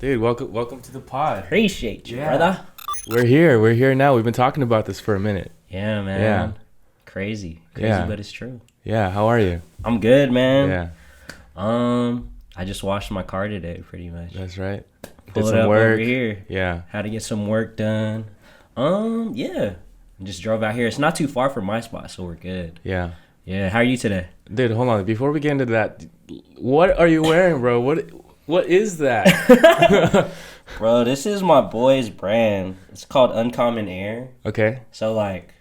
Dude, welcome to the pod. Appreciate you, brother. We're here now. We've been talking about this for a minute. Yeah, man. Yeah. Crazy, Yeah. but it's true. Yeah, how are you? I'm good, man. Yeah, I just washed my car today, pretty much. that's right. Pulled it up over here. Yeah. Had to get some work done. Yeah. Just drove out here. It's not too far from my spot, so we're good. Yeah. Yeah. How are you today? Dude, hold on. Before we get into that, what are you wearing, bro? What is that? Bro, this is my boy's brand. It's called Uncommon Air. Okay. So, like,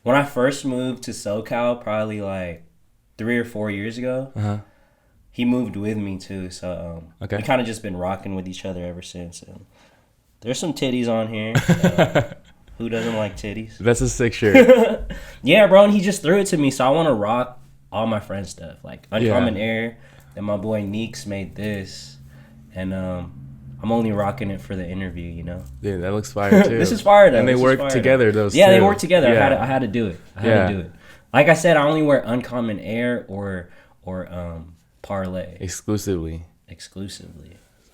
when I first moved to SoCal, probably, like, 3 or 4 years ago, Uh-huh. he moved with me, too. So, Okay. we kind of just been rocking with each other ever since. And there's some titties on here. Who doesn't like titties? That's a sick shirt. Yeah, bro, and he just threw it to me. So, I want to rock all my friend stuff. Like, Uncommon Air. Then my boy Neeks made this. And, I'm only rocking it for the interview, you know. Dude, that looks fire too. This is fire though. And they work together. Those. Yeah, they work together. Yeah. I had to do it. I had to do it. Like I said, I only wear Uncommon Air or Parlay Exclusively.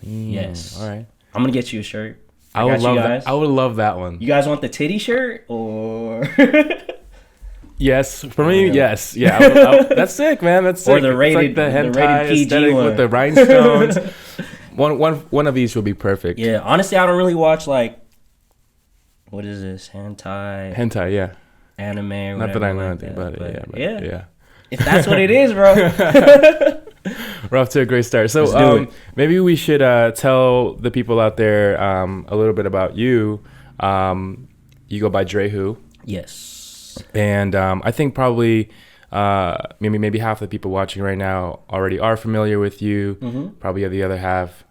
Yes. All right. I'm gonna get you a shirt. I would love that. I would love that one. You guys want the titty shirt or? Yes, for me, yes, yeah. That's sick, man. That's sick. Or the rated, it's like the hentai the rated PG aesthetic one with the rhinestones. One of these will be perfect. Yeah, honestly, I don't really watch like, what is this, hentai, yeah. anime, or Not that I know like anything that, about it. but Yeah. If that's what it is, bro. We're off to a great start. So maybe we should tell the people out there a little bit about you. You go by DRE. Yes. And I think probably maybe half the people watching right now already are familiar with you. Mm-hmm. Probably the other half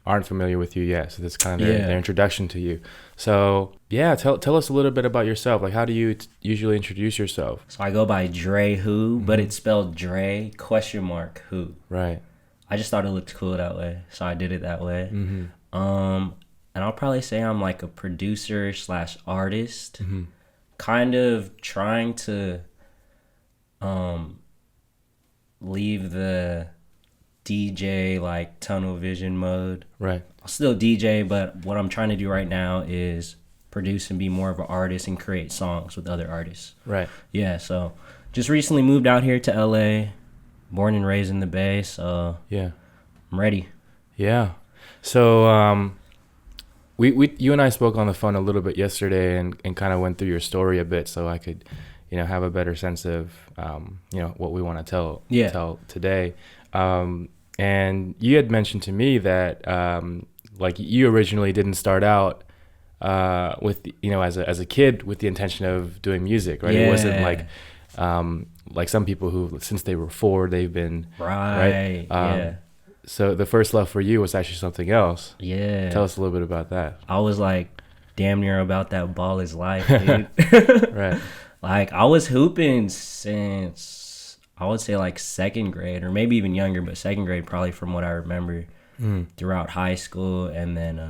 aren't familiar with you yet. So that's kind of their introduction to you. So yeah, tell us a little bit about yourself. Like, how do you usually introduce yourself? So I go by DRE, but it's spelled Dre (who). Right. I just thought it looked cool that way, so I did it that way. Mm-hmm. And I'll probably say I'm like a producer / artist. Mm-hmm. Kind of trying to leave the DJ like tunnel vision mode. Right. I'll still DJ, but what I'm trying to do right now is produce and be more of an artist and create songs with other artists. Right. Yeah, so just recently moved out here to LA, born and raised in the Bay, so yeah, I'm ready. Yeah. So you and I spoke on the phone a little bit yesterday and kind of went through your story a bit, so I could, have a better sense of, what we want to tell today. And you had mentioned to me that, like, you originally didn't start out with, as a kid with the intention of doing music, right? Yeah. It wasn't like some people who, since they were 4, they've been Right. Yeah. So the first love for you was actually something else. Yeah. Tell us a little bit about that. I was like damn near about that ball is life, dude. Right. Like I was hooping since I would say like 2nd grade or maybe even younger, but 2nd grade probably from what I remember throughout high school. And then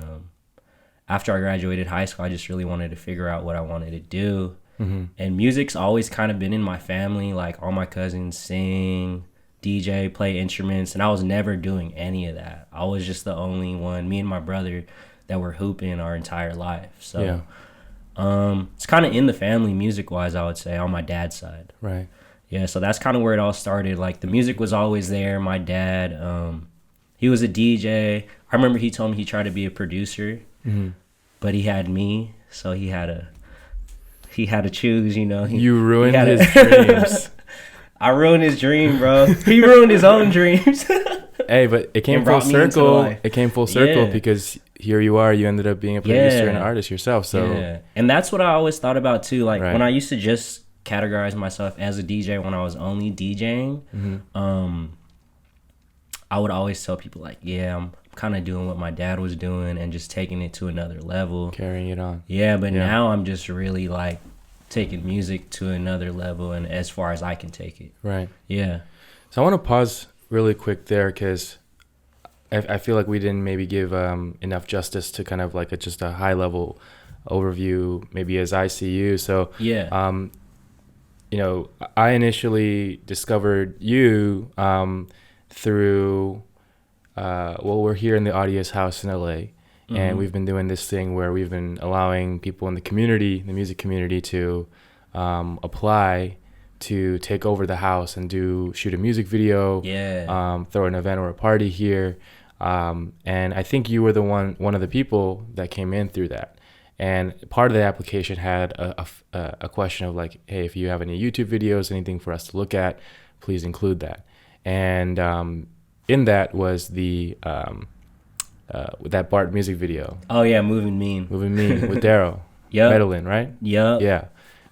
after I graduated high school, I just really wanted to figure out what I wanted to do. Mm-hmm. And music's always kind of been in my family. Like all my cousins sing, DJ, play instruments, and I was never doing any of that. I was just the only one, me and my brother, that were hooping our entire life. So it's kind of in the family music-wise, I would say, on my dad's side. Right. Yeah, so that's kind of where it all started. Like the music was always there. My dad, he was a DJ. I remember he told me he tried to be a producer, but he had me, so he had to choose, You ruined his dreams. I ruined his dream, bro. He ruined his own dreams. Hey, but it came full circle. It came full circle because here you are. You ended up being a producer and an artist yourself. So and that's what I always thought about too. Like when I used to just categorize myself as a DJ when I was only DJing, I would always tell people like, yeah, I'm kind of doing what my dad was doing and just taking it to another level. Carrying it on. Yeah, but now I'm just really like taking music to another level and as far as I can take it. Right. Yeah. So I want to pause really quick there because I feel like we didn't maybe give enough justice to kind of like just a high level overview, maybe as I see you. So I initially discovered you through well, we're here in the Audius house in LA, and we've been doing this thing where we've been allowing people in the community, the music community, to apply to take over the house and shoot a music video, throw an event or a party here. And I think you were one of the people that came in through that. And part of the application had a question of like, hey, if you have any YouTube videos, anything for us to look at, please include that. And in that was that Bart music video. Oh yeah, Moving Mean with Daryl. Yep. Medellin, right? Yep. Yeah.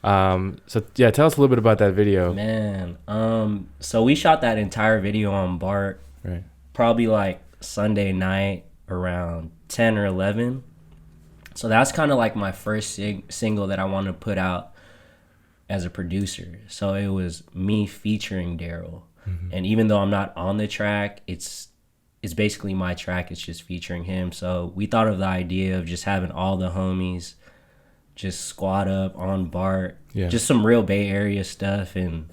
So yeah, tell us a little bit about that video. Man, so we shot that entire video on Bart, Right. probably like Sunday night around 10 or 11. So that's kind of like my first single that I wanted to put out as a producer. So it was me featuring Daryl. And even though I'm not on the track, it's basically my track. It's just featuring him. So we thought of the idea of just having all the homies just squat up on Bart. Yeah. Just some real Bay Area stuff and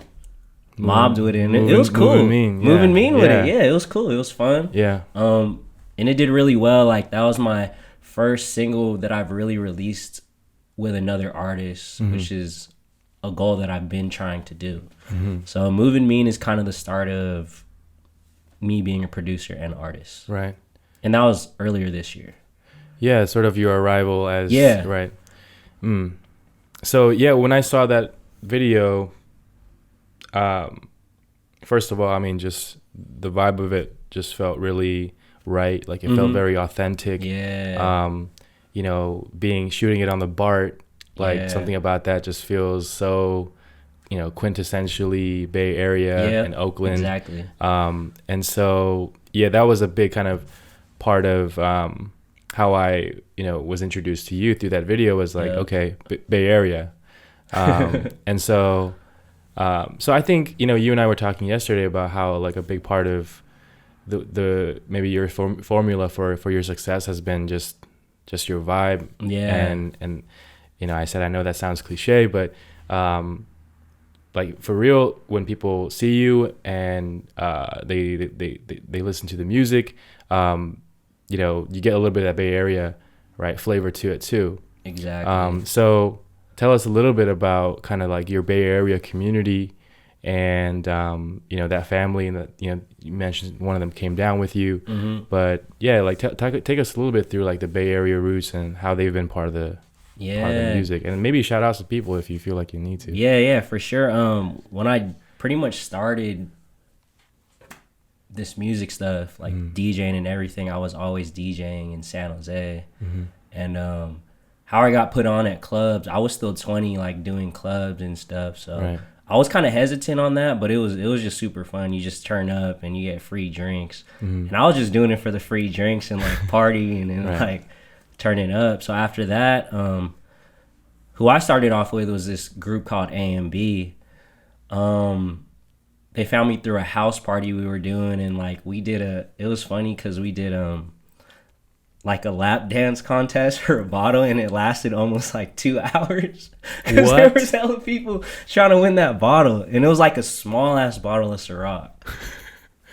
mobbed with it. And it was cool. Moving Mean. Yeah. Moving Mean with it. Yeah, it was cool. It was fun. Yeah. And it did really well. Like that was my first single that I've really released with another artist, which is a goal that I've been trying to do. So Moving Mean is kind of the start of me being a producer and artist. Right. And that was earlier this year. Yeah, sort of your arrival as right. So yeah, when I saw that video, first of all, I mean, just the vibe of it just felt really right. Like it felt very authentic. Yeah. You know, shooting it on the Bart, like something about that just feels so, you know, quintessentially Bay Area and Oakland. Exactly. And so yeah, that was a big kind of part of how I, you know, was introduced to you through that video. Was like, okay, Bay Area. And so I think, you know, you and I were talking yesterday about how like a big part of the maybe your formula for your success has been just your vibe. And you know, I said, I know that sounds cliche, but like for real, when people see you and they listen to the music, you know, you get a little bit of that Bay Area, right, flavor to it too. Exactly. So tell us a little bit about kind of like your Bay Area community and, you know, that family, and that, you know, you mentioned one of them came down with you, but yeah, like take us a little bit through like the Bay Area roots and how they've been part of the music, and maybe shout out to people if you feel like you need to. Yeah, for sure. When I pretty much started this music stuff, like DJing and everything, I was always DJing in San Jose. And how I got put on at clubs, I was still 20, like doing clubs and stuff. So I was kind of hesitant on that, but it was just super fun. You just turn up and you get free drinks. And I was just doing it for the free drinks and like partying and like turning up. So after that, who I started off with was this group called A&B. They found me through a house party we were doing, and like it was funny because we did like a lap dance contest for a bottle, and it lasted almost like 2 hours. Because there was hella people trying to win that bottle, and it was like a small ass bottle of Ciroc.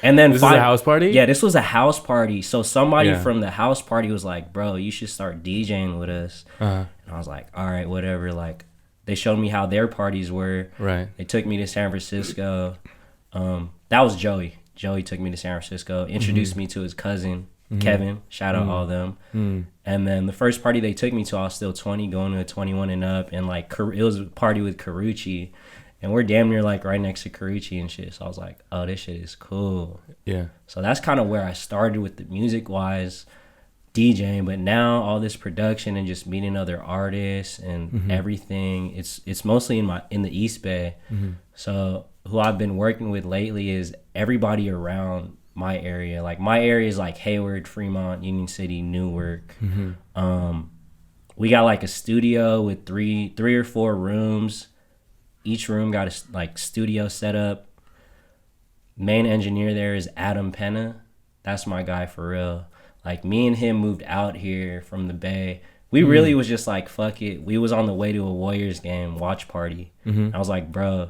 And then this is a house party? Yeah, this was a house party. So somebody from the house party was like, bro, you should start DJing with us. And I was like, all right, whatever. Like, they showed me how their parties were. Right. They took me to San Francisco. That was Joey. Joey took me to San Francisco, introduced me to his cousin, Kevin. Shout out all of them. And then the first party they took me to, I was still 20, going to a 21 and up. And like, it was a party with Carucci. And we're damn near like right next to Carucci and shit. So I was like, oh, this shit is cool. Yeah. So that's kind of where I started with the music wise, DJing. But now all this production and just meeting other artists and everything, it's mostly in the East Bay. So who I've been working with lately is everybody around my area. Like my area is like Hayward, Fremont, Union City, Newark. We got like a studio with three or four rooms. Each room got a like studio set up. Main engineer there is Adam Penna. That's my guy for real. Like me and him moved out here from the Bay. We really was just like, fuck it. We was on the way to a Warriors game, watch party. I was like, bro,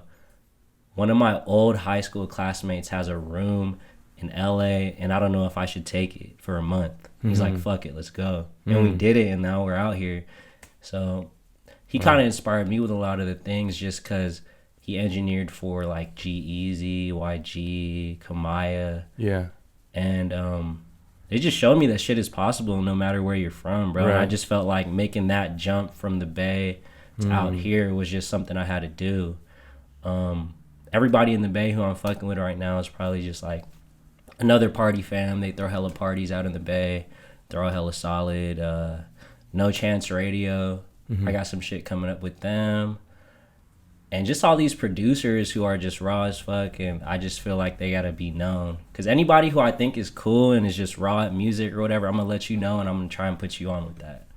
one of my old high school classmates has a room in LA, and I don't know if I should take it for a month. He's like, fuck it, let's go. And we did it, and now we're out here. So he kind of inspired me with a lot of the things just because he engineered for like G-Eazy, YG, Kamaya. Yeah. And it just showed me that shit is possible no matter where you're from, bro. Right. And I just felt like making that jump from the Bay to out here was just something I had to do. Everybody in the Bay who I'm fucking with right now is probably just like another party fam. They throw hella parties out in the Bay, throw hella solid. No Chance Radio. I got some shit coming up with them. And just all these producers who are just raw as fuck, and I just feel like they gotta be known. Because anybody who I think is cool and is just raw at music or whatever, I'm gonna let you know, and I'm gonna try and put you on with that.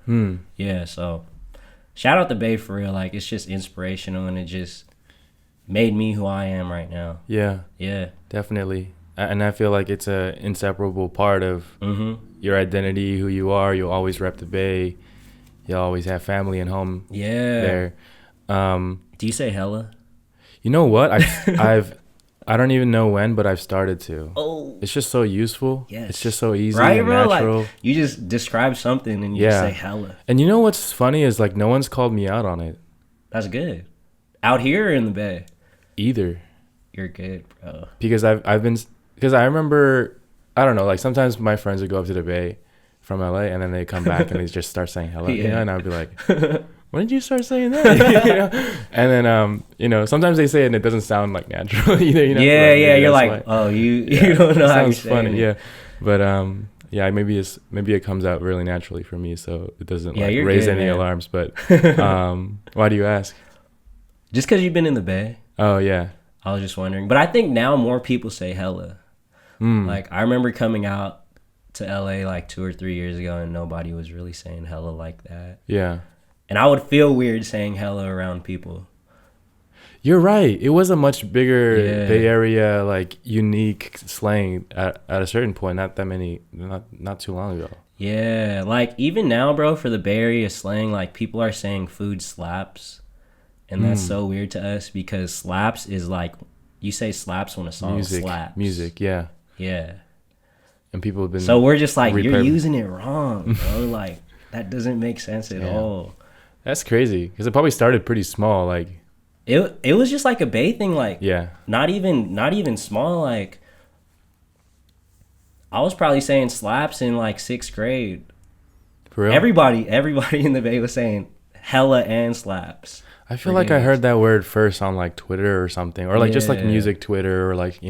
Yeah, so shout out the Bay for real. Like, it's just inspirational, and it just made me who I am right now. Yeah. Yeah. Definitely. And I feel like it's a inseparable part of your identity, who you are. You'll always rep the Bay. You'll always have family and home there. Do you say hella? You know what? I don't even know when, but I've started to. Oh. It's just so useful. Yes. It's just so easy right, and bro? natural. Like, you just describe something and you just say hella. And you know what's funny is like no one's called me out on it. That's good. Out here or in the Bay? Either. You're good, bro. Because because I remember, I don't know, like sometimes my friends would go up to the Bay from LA and then they come back and they just start saying hello. Yeah. You know, and I'd be like, when did you start saying that? You know? And then sometimes they say it and it doesn't sound like natural either. You know? Yeah, like, yeah. You're like, oh, you don't know it how you're sounds funny. saying it. Yeah, but yeah, maybe it comes out really naturally for me, so it doesn't you're raise good, any man. alarms. But why do you ask? Just because you've been in the Bay. Oh yeah. I was just wondering. But I think now more people say hella. Like, I remember coming out to LA like 2 or 3 years ago and nobody was really saying hella like that. Yeah. And I would feel weird saying hella around people. You're right. It was a much bigger Bay Area, like, unique slang at a certain point. Not too long ago. Yeah. Like, even now, bro, for the Bay Area slang, like, people are saying food slaps. And that's so weird to us because slaps is like, you say slaps when a song slaps. Music, yeah. Yeah. And people have been... So we're just like, you're using it wrong, bro. Like, that doesn't make sense at all. That's crazy because it probably started pretty small. Like, it was just like a Bay thing. Like, yeah, not even small. Like, I was probably saying slaps in like 6th grade. For real? Everybody in the Bay was saying hella and slaps. I feel like I heard that word first on like Twitter or something, or like just like music Twitter, or like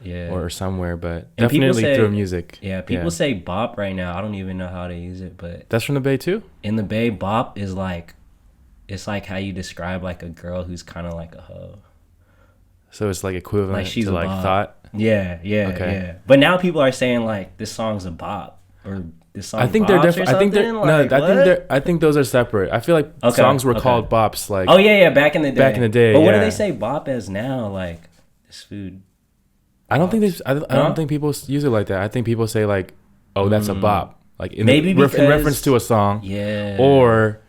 or somewhere, but and definitely through music. Yeah, people say bop right now. I don't even know how to use it, but that's from the Bay too. In the Bay, bop is like, it's like how you describe like a girl who's kind of like a hoe. So it's like equivalent like she's to like bop. thought. Yeah. But now people are saying like this song's a bop or this song. I think they're different. I think they're like, I think those are separate. I feel like songs were called bops. Like back in the day. But what do they say bop as now? Like this food. I don't think I don't think people use it like that. I think people say like, oh, that's a bop. Like in reference to a song. Yeah. Or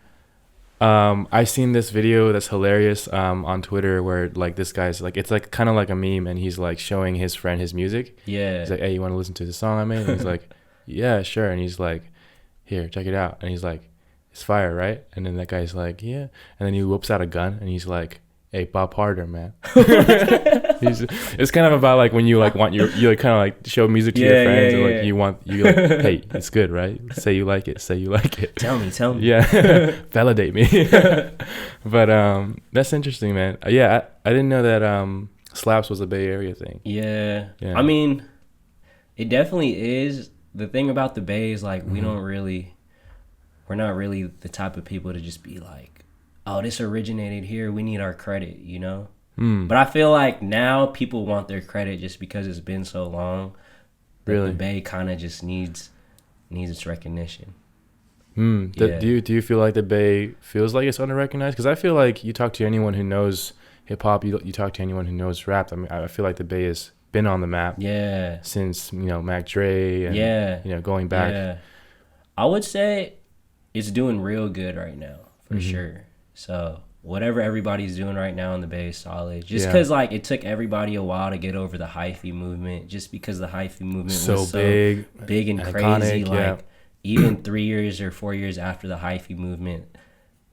I seen this video that's hilarious on Twitter where like this guy's like, it's like kind of like a meme, and he's like showing his friend his music. Yeah. He's like, hey, you want to listen to the song I made? And he's like, yeah, sure. And he's like, here, check it out. And he's like, it's fire, right? And then that guy's like, yeah. And then he whips out a gun and he's like, hey, bop harder, man. It's kind of about like when you like want you like kind of like show music to your friends, and like you like, hey, it's good, right? Say you like it. Tell me. Yeah, validate me. But that's interesting, man. Yeah, I didn't know that slaps was a Bay Area thing. Yeah. I mean, it definitely is. The thing about the Bay is like we're not really the type of people to just be like, oh, this originated here, we need our credit, you know? But I feel like now people want their credit just because it's been so long. Really? The Bay kind of just needs its recognition. Do you feel like the Bay feels like it's under-recognized? Because I feel like you talk to anyone who knows hip-hop, you talk to anyone who knows rap. I mean, I feel like the Bay has been on the map since, Mac Dre and, going back. Yeah. I would say it's doing real good right now, for sure. So whatever everybody's doing right now in the Bay is solid. Just Yeah. because like it took everybody a while to get over the hyphy movement, just because the hyphy movement was so big and crazy. Iconic, Like yeah. even 3 years or 4 years after the hyphy movement,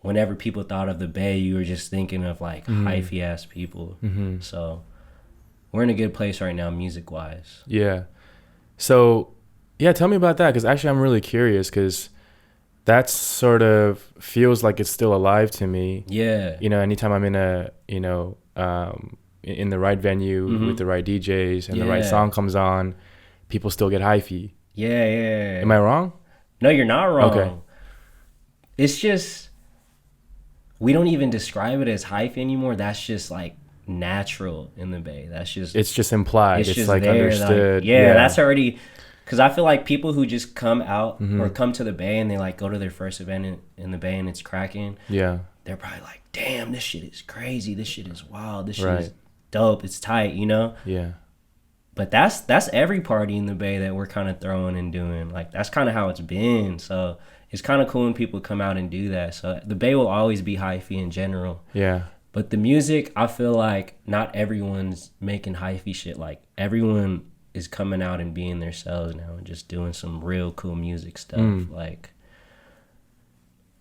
whenever people thought of the Bay, you were just thinking of like hyphy ass people. So we're in a good place right now, music wise. Yeah. So, yeah, tell me about that, because actually I'm really curious, because that sort of feels like it's still alive to me. Yeah. You know, anytime I'm in a, in the right venue with the right DJs and the right Yeah. song comes on, people still get hyphy. Yeah. Am I wrong? No, you're not wrong. Okay. It's just we don't even describe it as hype anymore. That's just like natural in the Bay. That's just It's just implied. It's just like there, understood. Like, yeah, that's already, because I feel like people who just come out or come to the Bay and they like go to their first event in the Bay and it's cracking. Yeah. They're probably like, damn, this shit is crazy. This shit is wild. This shit Right. is dope. It's tight, you know? Yeah. But that's every party in the Bay that we're kind of throwing and doing. Like, that's kind of how it's been. So it's kind of cool when people come out and do that. So the Bay will always be hyphy in general. Yeah. But the music, I feel like not everyone's making hyphy shit. Like, everyone is coming out and being themselves now and just doing some real cool music stuff. Like,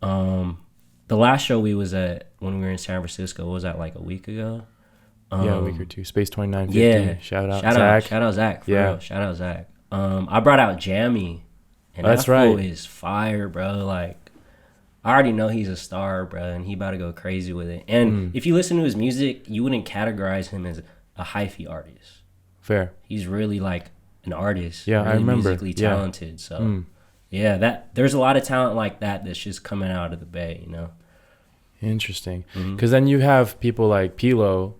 the last show we was at when we were in San Francisco, what was that, like a week ago? Yeah, a week or two. Space 2950. Yeah. Shout out Zach. Shout out Zach. For Yeah. real. Shout out Zach. I brought out Jammy. And That's that fool right. is fire, bro. Like, I already know he's a star, bro, and he about to go crazy with it. And if you listen to his music, you wouldn't categorize him as a hyphy artist. Fair. He's really like an artist. Yeah, really I remember. musically Yeah. talented. So yeah, that there's a lot of talent like that that's just coming out of the Bay, you know. Interesting. Because then you have people like Pilo,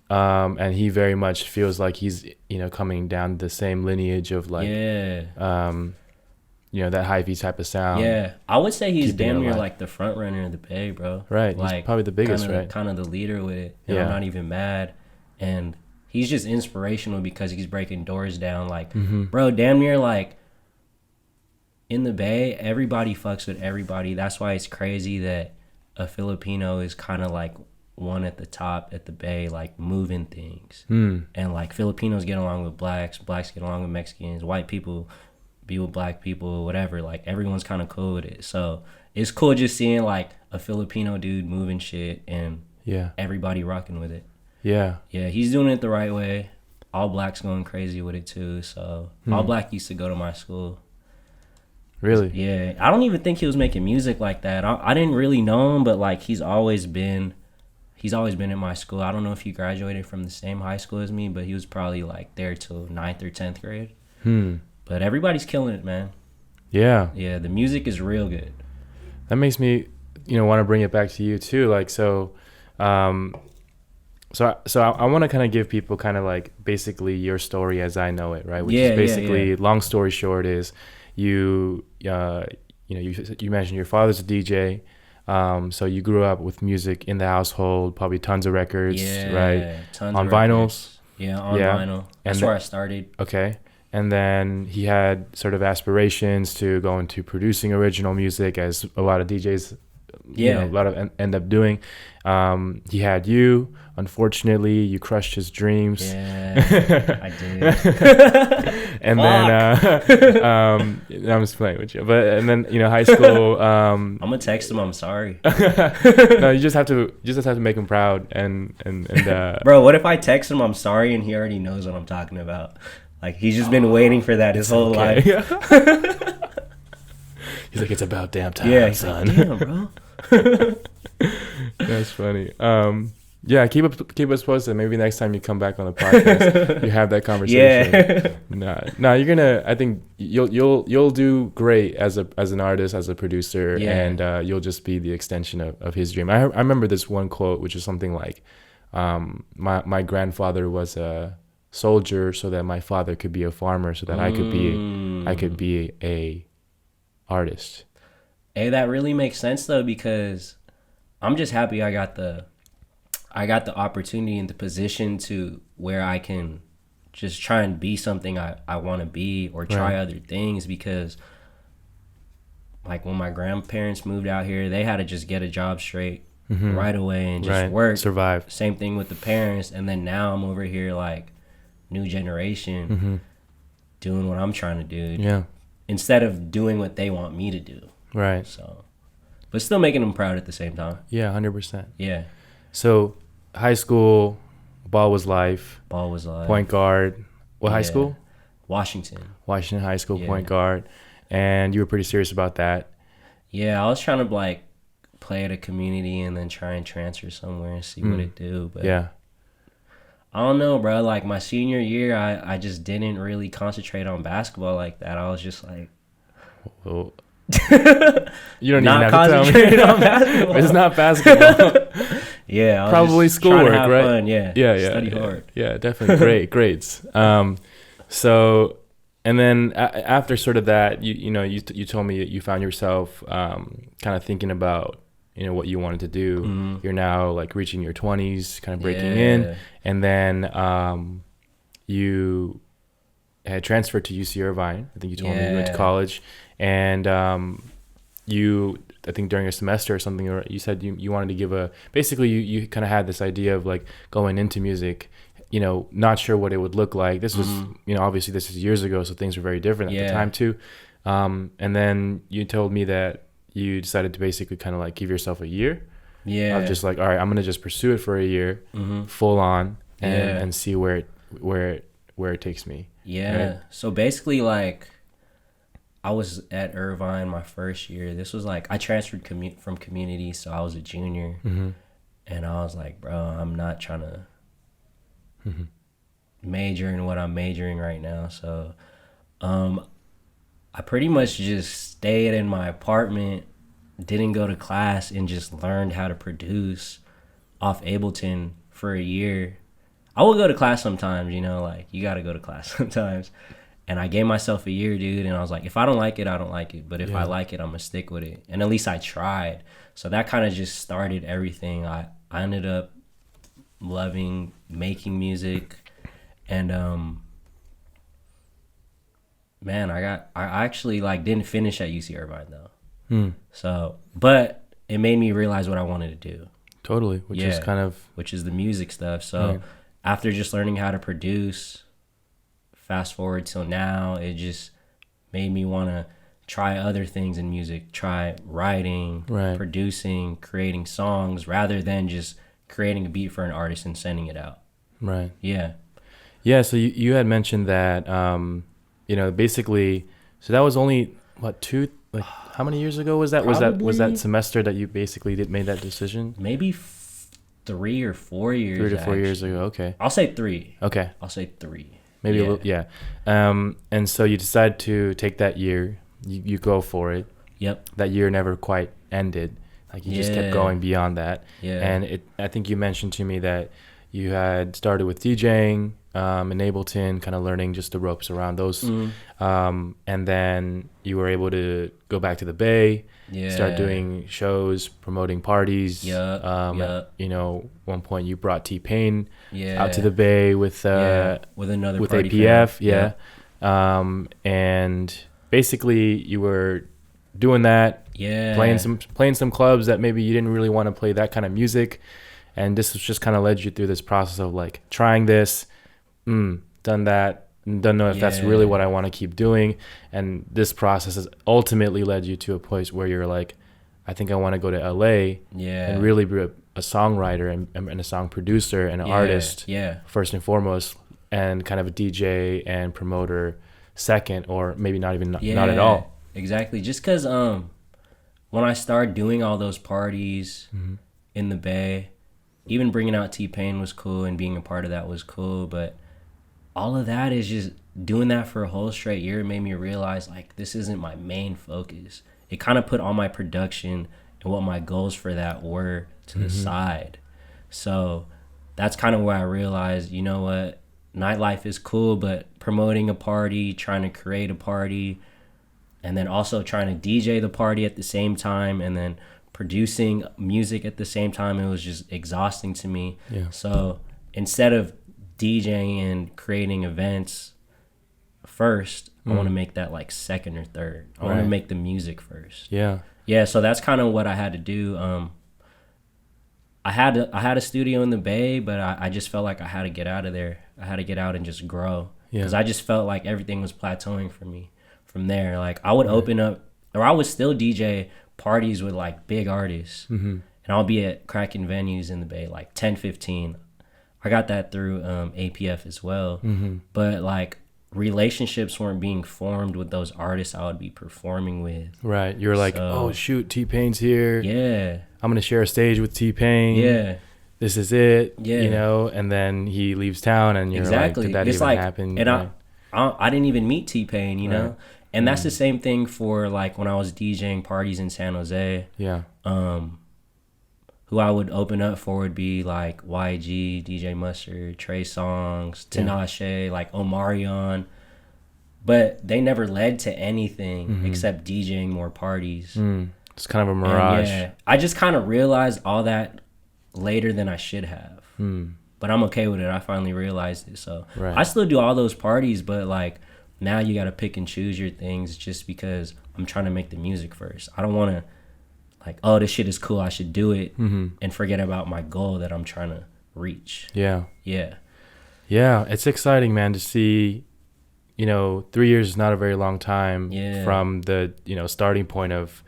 and he very much feels like he's, coming down the same lineage of like, that hyphy type of sound. Yeah, I would say he's keeping it damn near alive. like the front runner of the Bay, bro. Right. Like, He's probably the biggest, kinda, right? Kind of the leader with it. And I'm Yeah. not even mad. And he's just inspirational because he's breaking doors down. Like, bro, damn near like in the Bay, everybody fucks with everybody. That's why it's crazy that a Filipino is kind of like one at the top at the Bay, like moving things. And like Filipinos get along with blacks get along with Mexicans, white people be with black people, whatever. Like, everyone's kind of cool with it. So it's cool just seeing like a Filipino dude moving shit and Yeah. everybody rocking with it. Yeah. Yeah, he's doing it the right way. All Black's going crazy with it too. So All Black used to go to my school. Really? Yeah, I don't even think he was making music like that. I didn't really know him, but like he's always been in my school. I don't know if he graduated from the same high school as me, but he was probably like there till 9th or 10th grade. But everybody's killing it, man. Yeah. Yeah, the music is real good. That makes me, want to bring it back to you too. Like, so I want to kind of give people kind of like basically your story as I know it, right? Which is basically, long story short, is you mentioned your father's a DJ. So you grew up with music in the household, probably tons of records, right? Tons on of vinyls. records. Yeah, on vinyl. That's where I started. Okay. And then he had sort of aspirations to go into producing original music, as a lot of DJs, end up doing. He had you. Unfortunately, you crushed his dreams. Yeah, I did. And then I'm just playing with you. And then high school. I'm gonna text him. I'm sorry. No, you just have to make him proud and Bro, what if I text him I'm sorry and he already knows what I'm talking about? Like, he's just been waiting for that his whole life. He's like, it's about damn time, son. Like, damn, bro. That's funny. Keep us posted. Maybe next time you come back on the podcast, you have that conversation. No, you're gonna. I think you'll do great as an artist, as a producer, and you'll just be the extension of his dream. I remember this one quote, which is something like, "My grandfather was a soldier, so that my father could be a farmer, so that I could be a artist." Hey, that really makes sense though, because I'm just happy I got the opportunity and the position to where I can just try and be something I want to be, or try other things, because like when my grandparents moved out here, they had to just get a job straight right away and just Right. work. Survive. Same thing with the parents. And then now I'm over here like new generation doing what I'm trying to do. Yeah. Instead of doing what they want me to do. Right. So, but still making them proud at the same time. Yeah, 100%. Yeah. So, high school, ball was life. Ball was like Point guard. What high school? Washington. Washington High School, Yeah. point guard. And you were pretty serious about that. Yeah, I was trying to like play at a community and then try and transfer somewhere and see what it do. But Yeah. I don't know, bro. Like my senior year, I just didn't really concentrate on basketball like that. I was just like, Well, you don't not even have to tell me. concentrating on basketball. It's not basketball. Yeah, I was Probably just trying to schoolwork, have right? fun, yeah. Yeah. Study yeah. hard. Yeah, definitely. Great grades. So, and then after sort of that, you told me that you found yourself kind of thinking about, what you wanted to do. Mm-hmm. You're now like reaching your 20s, kind of breaking in. And then you had transferred to UC Irvine. I think you told me you went to college. And I think during a semester or something, or you said you wanted to give basically you kind of had this idea of like going into music, not sure what it would look like. This was, obviously this is years ago, so things were very different at the time too. And then you told me that you decided to basically kind of like give yourself a year of just like, all right, I'm going to just pursue it for a year full on and see where it takes me. Yeah. Right? So basically like I was at Irvine my first year. This was like I transferred from community, so I was a junior. And I was like, bro, I'm not trying to major in what I'm majoring right now. So I pretty much just stayed in my apartment, didn't go to class, and just learned how to produce off Ableton for a year. I will go to class sometimes, like you got to go to class sometimes. And I gave myself a year, dude, and I was like, if I don't like it, I don't like it. But if I like it, I'm going to stick with it. And at least I tried. So that kind of just started everything. I ended up loving making music. And, man, I actually, like, didn't finish at UC Irvine, though. So, but it made me realize what I wanted to do. Totally, which is the music stuff. So after just learning how to produce, fast forward till now, it just made me want to try other things in music, try writing, producing, creating songs, rather than just creating a beat for an artist and sending it out. Right. Yeah. Yeah, so you had mentioned that, basically, so that was only, how many years ago was that? Was that semester that you basically made that decision? Maybe 3 or 4 years. 3 to 4 years ago, okay. I'll say 3. Okay. I'll say 3. Maybe a little, yeah. And so you decide to take that year. You go for it. Yep. That year never quite ended. Like you just kept going beyond that. Yeah. And I think you mentioned to me that you had started with DJing in Ableton, kind of learning just the ropes around those. And then you were able to go back to the Bay, start doing shows, promoting parties. One point you brought T-Pain out to the Bay with APF. And basically you were doing that, playing some clubs that maybe you didn't really want to play that kind of music. And this was just kind of led you through this process of like trying this, done that, don't know if that's really what I want to keep doing. And this process has ultimately led you to a place where you're like, I think I want to go to LA and really be a songwriter and a song producer and an artist first and foremost, and kind of a DJ and promoter second, or maybe not at all. Exactly. Just because when I started doing all those parties in the Bay, even bringing out T-Pain was cool and being a part of that was cool, but all of that is just doing that for a whole straight year made me realize like this isn't my main focus. It kind of put all my production and what my goals for that were to the side. So that's kind of where I realized, you know what, nightlife is cool, but promoting a party, trying to create a party, and then also trying to DJ the party at the same time, and then producing music at the same time, it was just exhausting to me. So instead of DJing and creating events first, I want to make that like second or third. I want to make the music first. So that's kind of what I had to do. I had a studio in the Bay, but I just felt like I had to get out of there. I had to get out and just grow, because I just felt like everything was plateauing for me from there. Like I would open up, or I would still DJ parties with like big artists, and I'll be at cracking venues in the Bay, like 10, 15. I got that through APF as well, but like relationships weren't being formed with those artists I would be performing with. Right. You're like, oh shoot, T-Pain's here. Yeah. I'm gonna share a stage with T-Pain. Yeah. This is it. Yeah. You know, and then he leaves town, and you're like, did that even happen? And right. I didn't even meet T-Pain, you know, and that's the same thing for like when I was DJing parties in San Jose. Yeah. Who I would open up for would be like YG, DJ Mustard, Trey Songz, Tinashe, like Omarion. But they never led to anything except DJing more parties. It's kind of a mirage. And I just kind of realized all that later than I should have. But I'm okay with it. I finally realized it. So I still do all those parties, but like now you got to pick and choose your things, just because I'm trying to make the music first. I don't want to like, oh, this shit is cool, I should do it, and forget about my goal that I'm trying to reach. Yeah. It's exciting, man, to see, you know, 3 years is not a very long time from the, you know, starting point of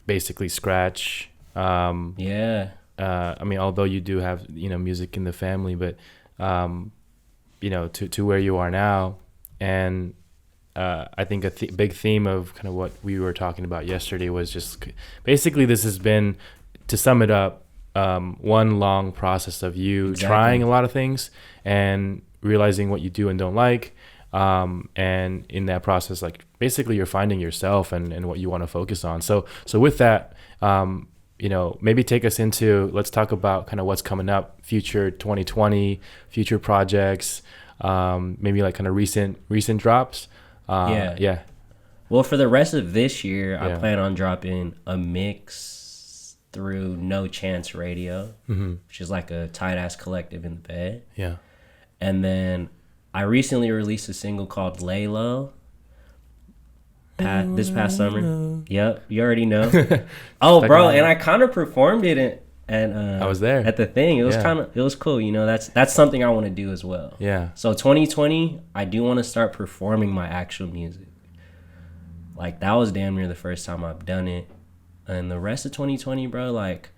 basically scratch. I mean, although you do have, you know, music in the family, but, you know, to where you are now. And I think a big theme of kind of what we were talking about yesterday was just basically this has been, to sum it up, one long process of you trying a lot of things and realizing what you do and don't like. And in that process, like basically you're finding yourself and what you want to focus on. So with that, you know, maybe take us into, let's talk about kind of what's coming up, future 2020, future projects, maybe like kind of recent drops. Well, for the rest of this year, I plan on dropping a mix through No Chance Radio, which is like a tight ass collective in the Bay. And then I recently released a single called Lay Low this past summer. Yep, you already know. Oh, bro, and I kind of performed it I was there at the thing. It was it was cool, you know. That's something I want to do as well. So 2020, I do want to start performing my actual music. Like that was damn near the first time I've done it. And the rest of 2020, bro, like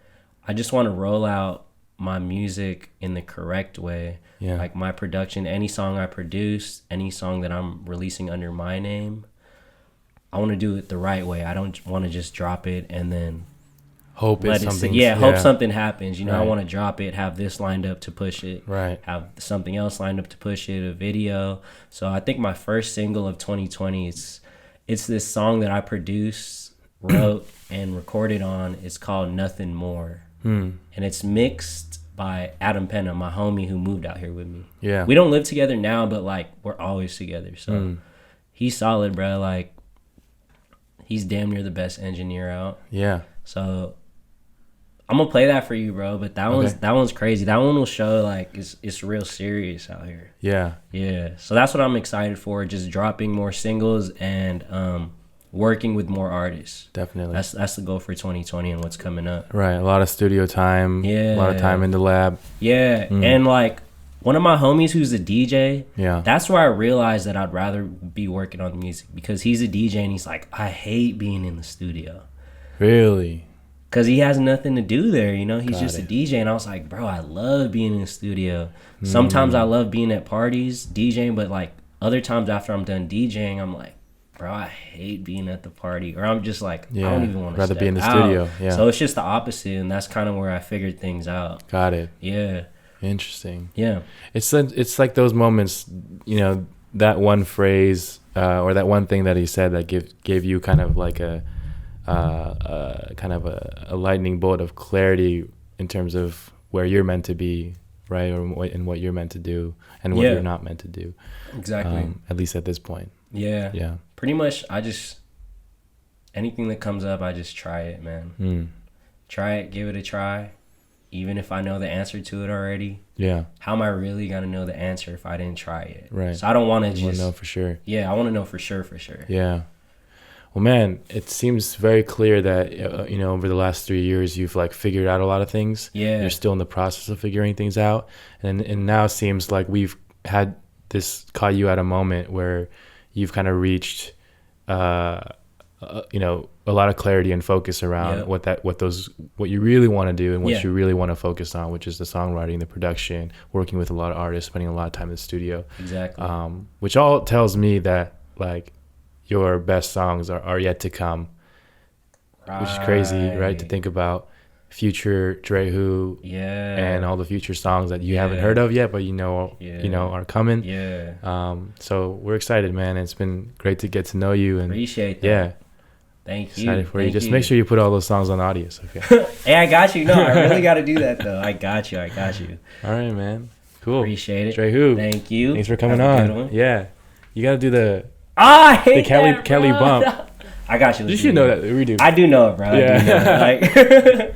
I just want to roll out my music in the correct way. Like my production, any song I produce, any song that I'm releasing under my name, I want to do it the right way. I don't want to just drop it and then hope something happens. You know, I want to drop it, have this lined up to push it, have something else lined up to push it, a video. So I think my first single of 2020, it's this song that I produced, wrote, and recorded on. It's called Nothing More, and it's mixed by Adam Penna, my homie who moved out here with me. We don't live together now, but like we're always together. So he's solid, bro. Like he's damn near the best engineer out. So I'm gonna play that for you, bro. But that one's crazy. That one will show like it's real serious out here. So that's what I'm excited for. Just dropping more singles and working with more artists. Definitely. That's the goal for 2020 and what's coming up. A lot of studio time. A lot of time in the lab. And like one of my homies who's a DJ. That's where I realized that I'd rather be working on music, because he's a DJ and he's like, I hate being in the studio. Really? Because he has nothing to do there, you know? He's just a DJ. And I was like, bro, I love being in the studio. Sometimes I love being at parties, DJing, but like other times after I'm done DJing, I'm like, bro, I hate being at the party. Or I'm just like, I don't even want to rather be in the studio. So it's just the opposite, and that's kind of where I figured things out. Got it. Interesting. It's like those moments, you know, that one phrase or that one thing that he said that gave you kind of like a lightning bolt of clarity in terms of where you're meant to be, right? Or what you're meant to do and what you're not meant to do. Exactly. At least at this point. Pretty much, anything that comes up, I just try it, man. Try it, give it a try. Even if I know the answer to it already. How am I really gonna know the answer if I didn't try it? So I don't want to just know for sure. I want to know for sure. Well, man, it seems very clear that over the last 3 years you've like figured out a lot of things. Yeah. You're still in the process of figuring things out, and now it seems like we've had this caught you at a moment where you've kind of reached, a lot of clarity and focus around what you really want to do and what you really want to focus on, which is the songwriting, the production, working with a lot of artists, spending a lot of time in the studio. Exactly. Which all tells me that like your best songs are yet to come, which is crazy, right? To think about future Dre Who, and all the future songs that you haven't heard of yet, but are coming. Yeah. So we're excited, man. It's been great to get to know you and appreciate that. Yeah. Thank you. Excited for you. Just make sure you put all those songs on Audius, okay? Hey, I got you. No, I really got to do that though. I got you. All right, man. Cool. Appreciate it. Dre Who. Thank you. Thanks for coming on. Yeah. You got to do the Kelly bump. I got you. You should know that. We do. I do know it, bro. Yeah. I do know it. Like